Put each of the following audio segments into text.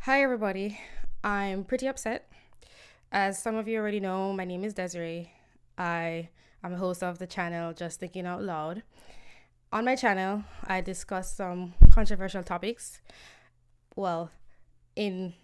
Hi, everybody. I'm pretty upset. As some of you already know, my name is Desi-Rae. I am a host of the channel Just Thinking Out Loud. On my channel, I discuss some controversial topics. Well, in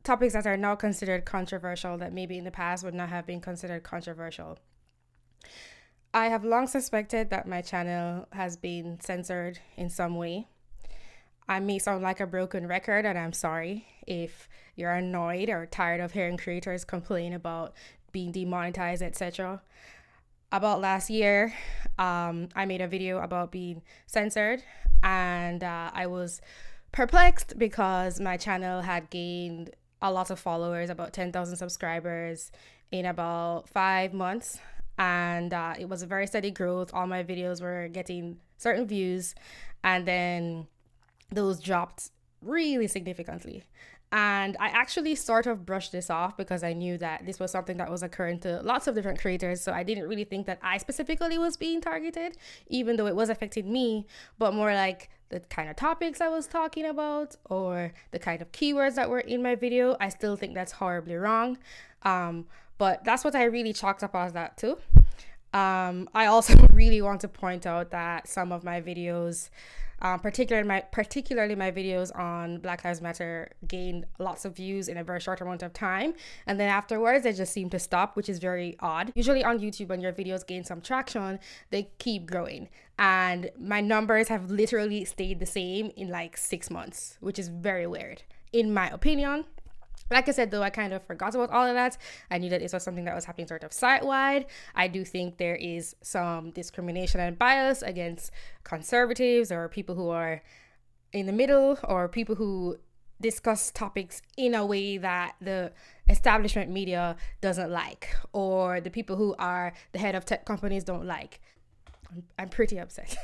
topics that are now considered controversial that maybe in the past would not have been considered controversial. I have long suspected that my channel has been censored in some way. I may sound like a broken record, and I'm sorry if you're annoyed or tired of hearing creators complain about being demonetized, etc. About last year, I made a video about being censored, and I was perplexed because my channel had gained a lot of followers, about 10,000 subscribers in about 5 months. And it was a very steady growth. All my videos were getting certain views, and then those dropped really significantly. And I actually sort of brushed this off because I knew that this was something that was occurring to lots of different creators. So I didn't really think that I specifically was being targeted, even though it was affecting me, but more like the kind of topics I was talking about or the kind of keywords that were in my video. I still think that's horribly wrong. But that's what I really chalked up as that too. I also really want to point out that some of my videos, particularly my videos on Black Lives Matter, gained lots of views in a very short amount of time, and then afterwards they just seem to stop, which is very odd. Usually on YouTube, when your videos gain some traction, they keep growing, and my numbers have literally stayed the same in like 6 months, which is very weird in my opinion. Like I said, though, I kind of forgot about all of that. I knew that this was something that was happening sort of site-wide. I do think there is some discrimination and bias against conservatives or people who are in the middle or people who discuss topics in a way that the establishment media doesn't like or the people who are the head of tech companies don't like. I'm pretty upset.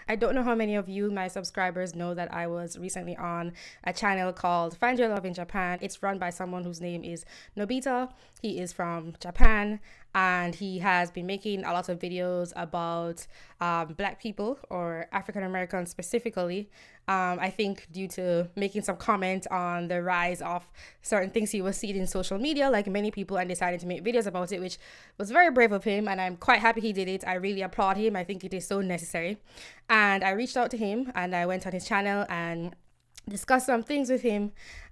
I don't know how many of you, my subscribers, know that I was recently on a channel called Find Your Love in Japan. It's run by someone whose name is Nobita. He is from Japan, and he has been making a lot of videos about Black people or African Americans specifically. I think due to making some comment on the rise of certain things he was seeing in social media, like many people, and decided to make videos about it, which was very brave of him, and I'm quite happy he did it. I really applaud him. I think it is so necessary. And I reached out to him, and I went on his channel and discussed some things with him.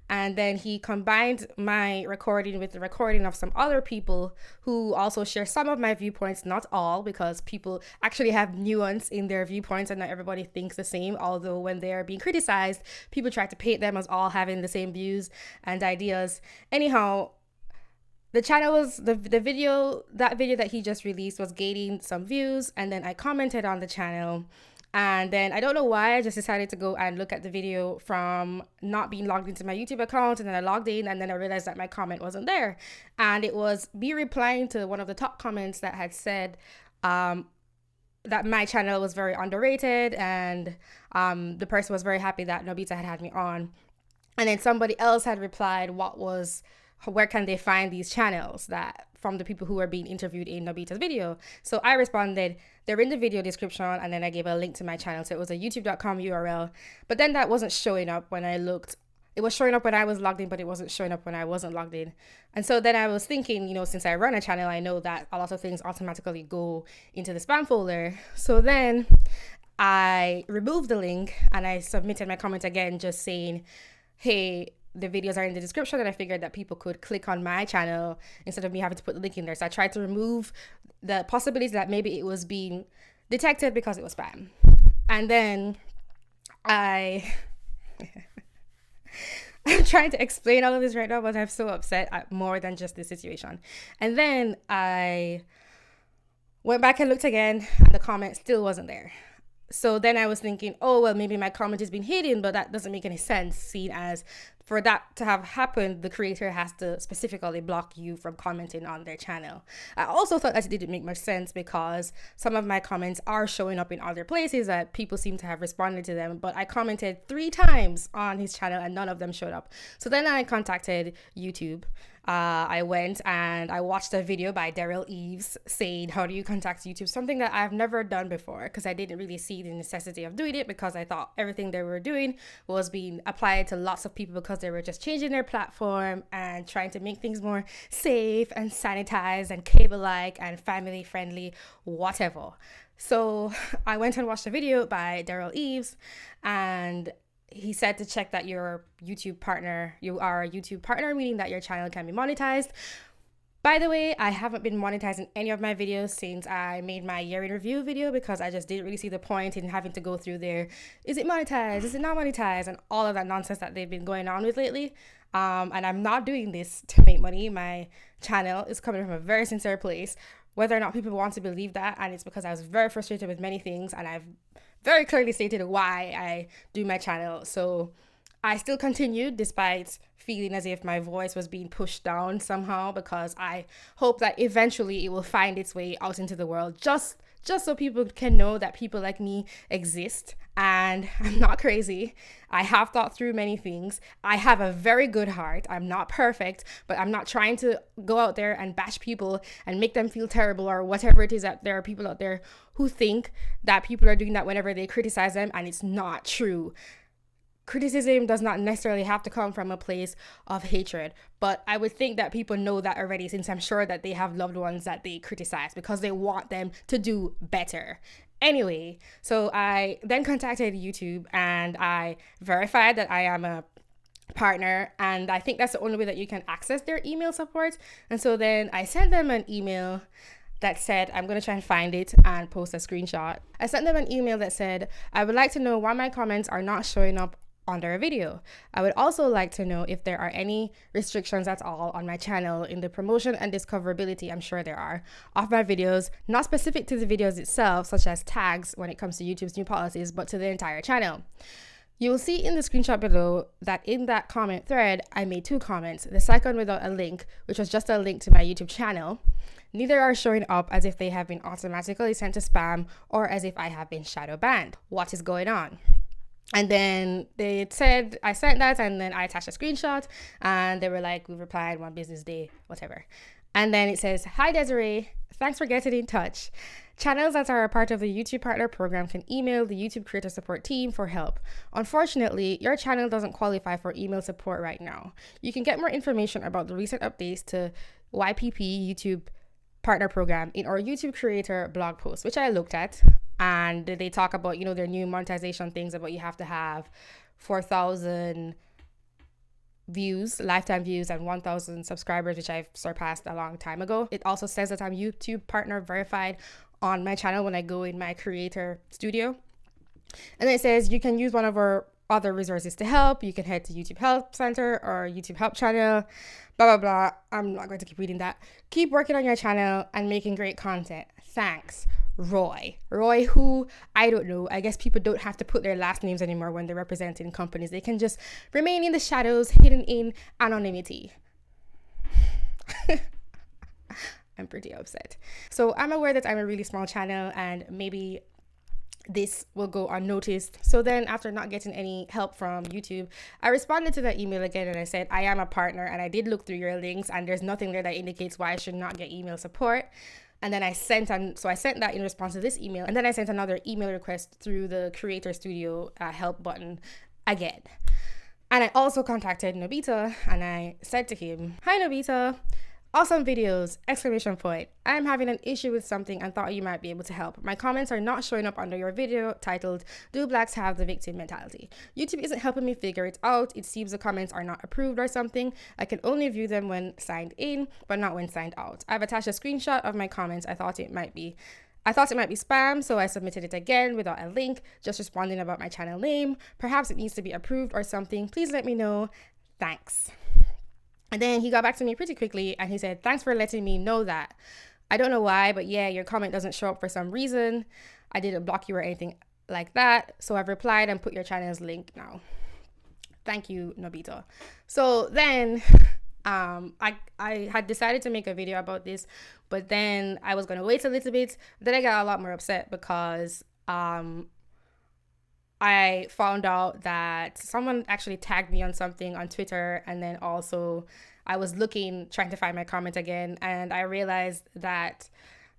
And then he combined my recording with the recording of some other people who also share some of my viewpoints, not all, because people actually have nuance in their viewpoints and not everybody thinks the same. Although when they are being criticized, people try to paint them as all having the same views and ideas. Anyhow, the channel was the video that he just released was gaining some views, and then I commented on the channel. And then I don't know why I just decided to go and look at the video from not being logged into my YouTube account. And then I logged in, and then I realized that my comment wasn't there. And it was me replying to one of the top comments that had said that my channel was very underrated, and the person was very happy that Nobita had me on. And then somebody else had replied, where can they find these channels that from the people who are being interviewed in Nobita's video? So I responded, they're in the video description, and then I gave a link to my channel. So it was a youtube.com URL, but then that wasn't showing up when I looked. It was showing up when I was logged in, but it wasn't showing up when I wasn't logged in. And so then I was thinking, since I run a channel, I know that a lot of things automatically go into the spam folder. So then I removed the link and I submitted my comment again, just saying, hey, the videos are in the description, and I figured that people could click on my channel instead of me having to put the link in there. So I tried to remove the possibility that maybe it was being detected because it was spam. And then I'm trying to explain all of this right now, but I'm so upset at more than just this situation. And then I went back and looked again, and the comment still wasn't there. So then I was thinking, oh, well, maybe my comment has been hidden, but that doesn't make any sense, seeing as for that to have happened, the creator has to specifically block you from commenting on their channel. I also thought that it didn't make much sense because some of my comments are showing up in other places that people seem to have responded to them, but I commented 3 times on his channel and none of them showed up. So then I contacted YouTube. I went and I watched a video by Daryl Eves saying, how do you contact YouTube? Something that I've never done before because I didn't really see the necessity of doing it because I thought everything they were doing was being applied to lots of people because they were just changing their platform and trying to make things more safe and sanitized and cable-like and family-friendly, whatever. So I went and watched a video by Daryl Eves, and he said to check that you're a YouTube partner, meaning that your channel can be monetized. By the way, I haven't been monetizing any of my videos since I made my year in review video because I just didn't really see the point in having to go through there. Is it monetized? Is it not monetized? And all of that nonsense that they've been going on with lately. And I'm not doing this to make money. My channel is coming from a very sincere place. Whether or not people want to believe that, and it's because I was very frustrated with many things, and I've very clearly stated why I do my channel. So I still continued despite feeling as if my voice was being pushed down somehow, because I hope that eventually it will find its way out into the world, just so people can know that people like me exist and I'm not crazy. I have thought through many things. I have a very good heart. I'm not perfect, but I'm not trying to go out there and bash people and make them feel terrible or whatever it is. That there are people out there who think that people are doing that whenever they criticize them, and it's not true. Criticism does not necessarily have to come from a place of hatred, but I would think that people know that already, since I'm sure that they have loved ones that they criticize because they want them to do better. Anyway, so I then contacted YouTube and I verified that I am a partner, and I think that's the only way that you can access their email support. And so then I sent them an email that said, I'm going to try and find it and post a screenshot. I sent them an email that said, I would like to know why my comments are not showing up under a video. I would also like to know if there are any restrictions at all on my channel in the promotion and discoverability, I'm sure there are, of my videos, not specific to the videos itself, such as tags when it comes to YouTube's new policies, but to the entire channel. You will see in the screenshot below that in that comment thread, I made 2 comments. The second without a link, which was just a link to my YouTube channel. Neither are showing up as if they have been automatically sent to spam or as if I have been shadow banned. What is going on? And then they said, I sent that, and then I attached a screenshot, and they were like, we replied 1 business day, whatever. And then it says, hi Desi-Rae, thanks for getting in touch. Channels that are a part of the YouTube Partner Program can email the YouTube Creator Support team for help. Unfortunately, your channel doesn't qualify for email support right now. You can get more information about the recent updates to YPP YouTube Partner Program in our YouTube Creator blog post, which I looked at. And they talk about, their new monetization things about you have to have 4,000 views, lifetime views, and 1,000 subscribers, which I've surpassed a long time ago. It also says that I'm YouTube partner verified on my channel when I go in my creator studio. And then it says you can use one of our other resources to help. You can head to YouTube Help Center or YouTube Help Channel, blah, blah, blah. I'm not going to keep reading that. Keep working on your channel and making great content. Thanks. Roy, who, I don't know. I guess people don't have to put their last names anymore when they're representing companies. They can just remain in the shadows, hidden in anonymity. I'm pretty upset. So I'm aware that I'm a really small channel and maybe this will go unnoticed. So then after not getting any help from YouTube, I responded to that email again and I said, I am a partner and I did look through your links and there's nothing there that indicates why I should not get email support. And then I sent that in response to this email. And then I sent another email request through the Creator Studio help button again. And I also contacted Nobita and I said to him, hi Nobita, awesome videos, exclamation point. I am having an issue with something and thought you might be able to help. My comments are not showing up under your video titled, Do Blacks Have the Victim Mentality? YouTube isn't helping me figure it out. It seems the comments are not approved or something. I can only view them when signed in, but not when signed out. I've attached a screenshot of my comments. I thought it might be spam, so I submitted it again without a link, just responding about my channel name. Perhaps it needs to be approved or something. Please let me know. Thanks. And then he got back to me pretty quickly and he said, thanks for letting me know that. I don't know why, but yeah, your comment doesn't show up for some reason. I didn't block you or anything like that. So I've replied and put your channel's link now. Thank you, Nobita. So then I had decided to make a video about this, but then I was gonna wait a little bit. Then I got a lot more upset because I found out that someone actually tagged me on something on Twitter, and then also I was trying to find my comment again, and I realized that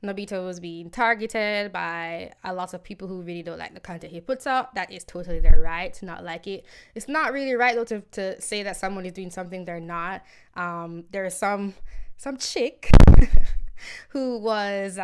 Nobita was being targeted by a lot of people who really don't like the content he puts out. That is totally their right to not like it. It's not really right though to say that someone is doing something they're not. There is some chick who was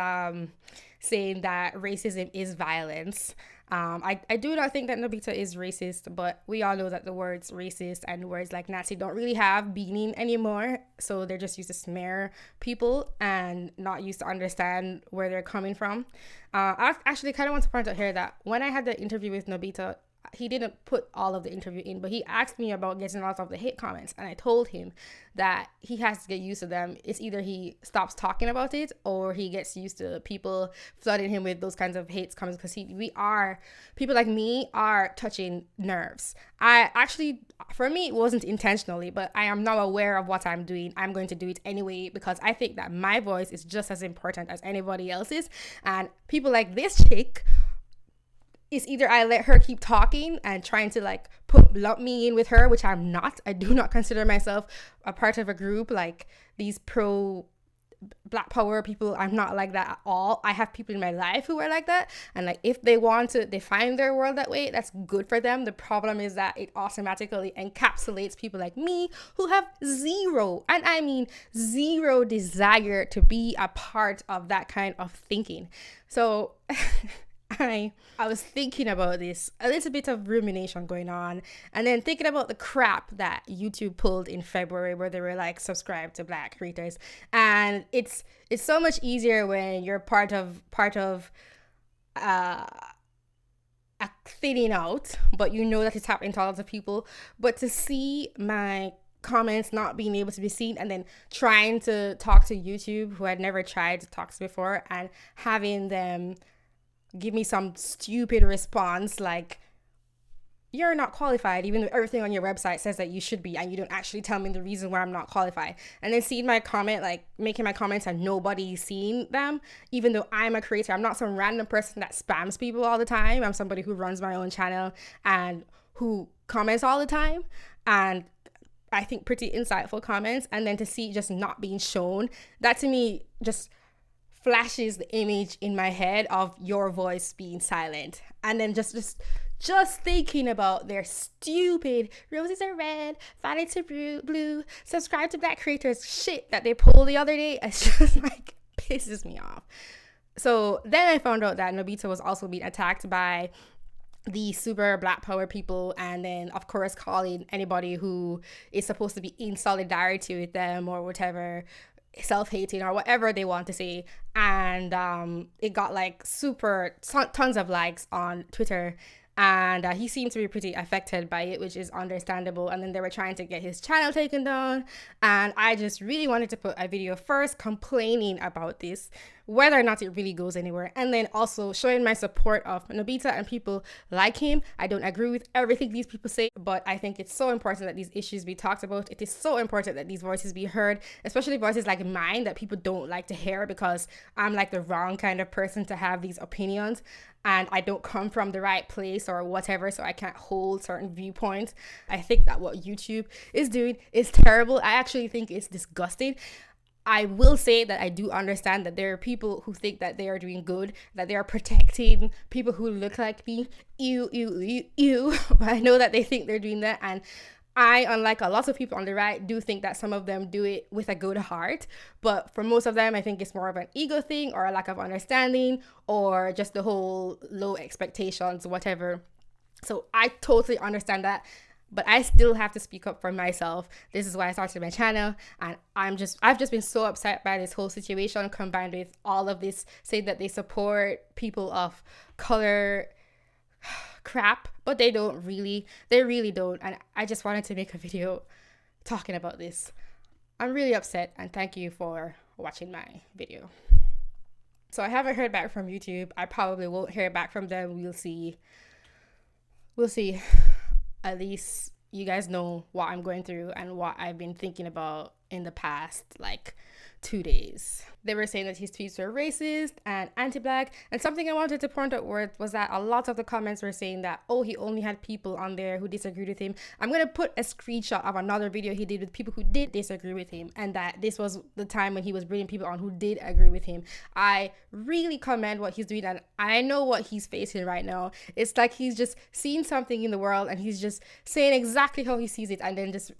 saying that racism is violence. I do not think that Nobita is racist, but we all know that the words racist and words like Nazi don't really have meaning anymore. So they're just used to smear people and not used to understand where they're coming from. I actually kind of want to point out here that when I had the interview with Nobita, he didn't put all of the interview in, but he asked me about getting out of the hate comments, and I told him that he has to get used to them. It's either he stops talking about it or he gets used to people flooding him with those kinds of hate comments, because people like me are touching nerves. For me, it wasn't intentionally, but I am now aware of what I'm doing. I'm going to do it anyway because I think that my voice is just as important as anybody else's, and people like this chick, it's either I let her keep talking and trying to like lump me in with her, which I'm not. I do not consider myself a part of a group like these pro Black Power people. I'm not like that at all. I have people in my life who are like that, and like if they want to define their world that way, that's good for them. The problem is that it automatically encapsulates people like me who have zero, and I mean zero, desire to be a part of that kind of thinking. So I was thinking about this, a little bit of rumination going on, and then thinking about the crap that YouTube pulled in February, where they were like, subscribe to Black creators. And it's so much easier when you're part of a thinning out, but you know that it's happening to a lot of people. But to see my comments not being able to be seen, and then trying to talk to YouTube, who had never tried to talk to before, and having them give me some stupid response like, you're not qualified, even though everything on your website says that you should be, and you don't actually tell me the reason why I'm not qualified. And then seeing my comment, like making my comments and nobody's seeing them, even though I'm a creator. I'm not some random person that spams people all the time. I'm somebody who runs my own channel and who comments all the time, and I think pretty insightful comments. And then to see just not being shown, that to me just flashes the image in my head of your voice being silent. And then just thinking about their stupid roses are red, violet's are blue, subscribe to Black creators shit that they pulled the other day. It's just like pisses me off. So then I found out that Nobita was also being attacked by the super Black Power people, and then of course calling anybody who is supposed to be in solidarity with them or whatever self-hating or whatever they want to say. And it got like tons of likes on Twitter, and he seemed to be pretty affected by it, which is understandable. And then they were trying to get his channel taken down, and I just really wanted to put a video first complaining about this, whether or not it really goes anywhere, and then also showing my support of Nobita and people like him. I don't agree with everything these people say, but I think it's so important that these issues be talked about. It is so important that these voices be heard, especially voices like mine that people don't like to hear, because I'm like the wrong kind of person to have these opinions, and I don't come from the right place or whatever, so I can't hold certain viewpoints. I think that what YouTube is doing is terrible. I actually think it's disgusting. I will say that I do understand that there are people who think that they are doing good, that they are protecting people who look like me. Ew. But I know that they think they're doing that, and I, unlike a lot of people on the right, do think that some of them do it with a good heart. But for most of them, I think it's more of an ego thing, or a lack of understanding, or just the whole low expectations, whatever. So I totally understand that, but I still have to speak up for myself. This is why I started my channel, and I've just been so upset by this whole situation, combined with all of this saying that they support people of color crap, but they really don't. And I just wanted to make a video talking about this. I'm really upset, and thank you for watching my video. So I haven't heard back from YouTube. I probably won't hear back from them. We'll see. At least you guys know what I'm going through and what I've been thinking about in the past, like, 2 days. They were saying that his tweets were racist and anti-black, and something I wanted to point out was that a lot of the comments were saying that, oh, he only had people on there who disagreed with him. I'm gonna put a screenshot of another video he did with people who did disagree with him, and that this was the time when he was bringing people on who did agree with him. I really commend what he's doing, and I know what he's facing right now. It's like he's just seeing something in the world and he's just saying exactly how he sees it, and then just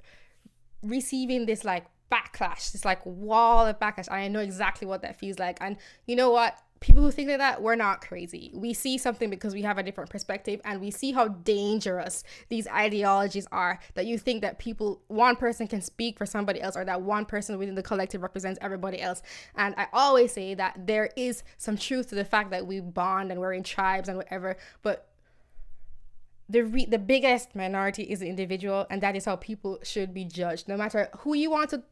receiving this like backlash, this like wall of backlash. I know exactly what that feels like. And you know what? People who think like that, we're not crazy. We see something because we have a different perspective, and we see how dangerous these ideologies are, that you think that one person can speak for somebody else, or that one person within the collective represents everybody else. And I always say that there is some truth to the fact that we bond and we're in tribes and whatever, but the biggest minority is the individual, and that is how people should be judged. No matter who you want to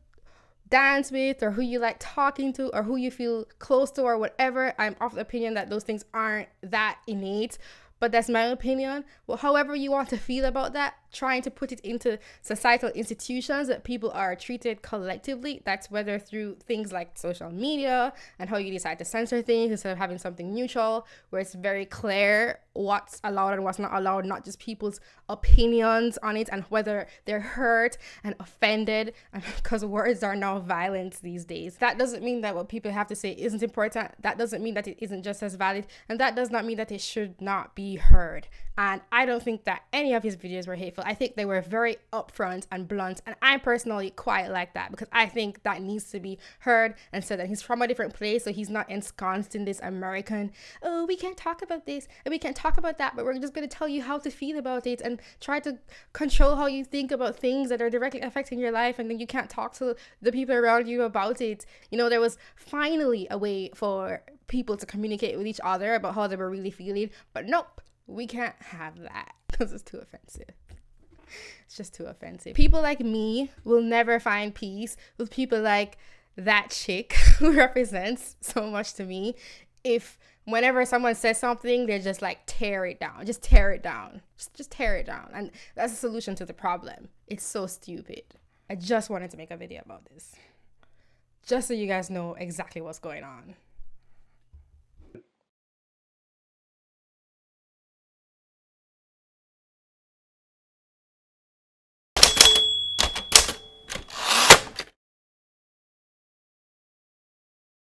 dance with, or who you like talking to, or who you feel close to, or whatever, I'm of the opinion that those things aren't that innate. But that's my opinion. Well, however you want to feel about that, trying to put it into societal institutions that people are treated collectively, that's whether through things like social media and how you decide to censor things instead of having something neutral where it's very clear what's allowed and what's not allowed, not just people's opinions on it and whether they're hurt and offended, and because words are now violence these days. That doesn't mean that what people have to say isn't important. That doesn't mean that it isn't just as valid, and that does not mean that it should not be heard. And I don't think that any of his videos were hateful. I think they were very upfront and blunt, and I personally quite like that, because I think that needs to be heard and said, that he's from a different place, so he's not ensconced in this American, oh, we can't talk about this and we can't talk about that, but we're just going to tell you how to feel about it and try to control how you think about things that are directly affecting your life, and then you can't talk to the people around you about it. You know, there was finally a way for people to communicate with each other about how they were really feeling, but nope, we can't have that because it's too offensive. It's just too offensive. People like me will never find peace with people like that chick who represents so much to me if whenever someone says something, they're just like, tear it down. Just tear it down. Just tear it down. And that's the solution to the problem. It's so stupid. I just wanted to make a video about this, just so you guys know exactly what's going on.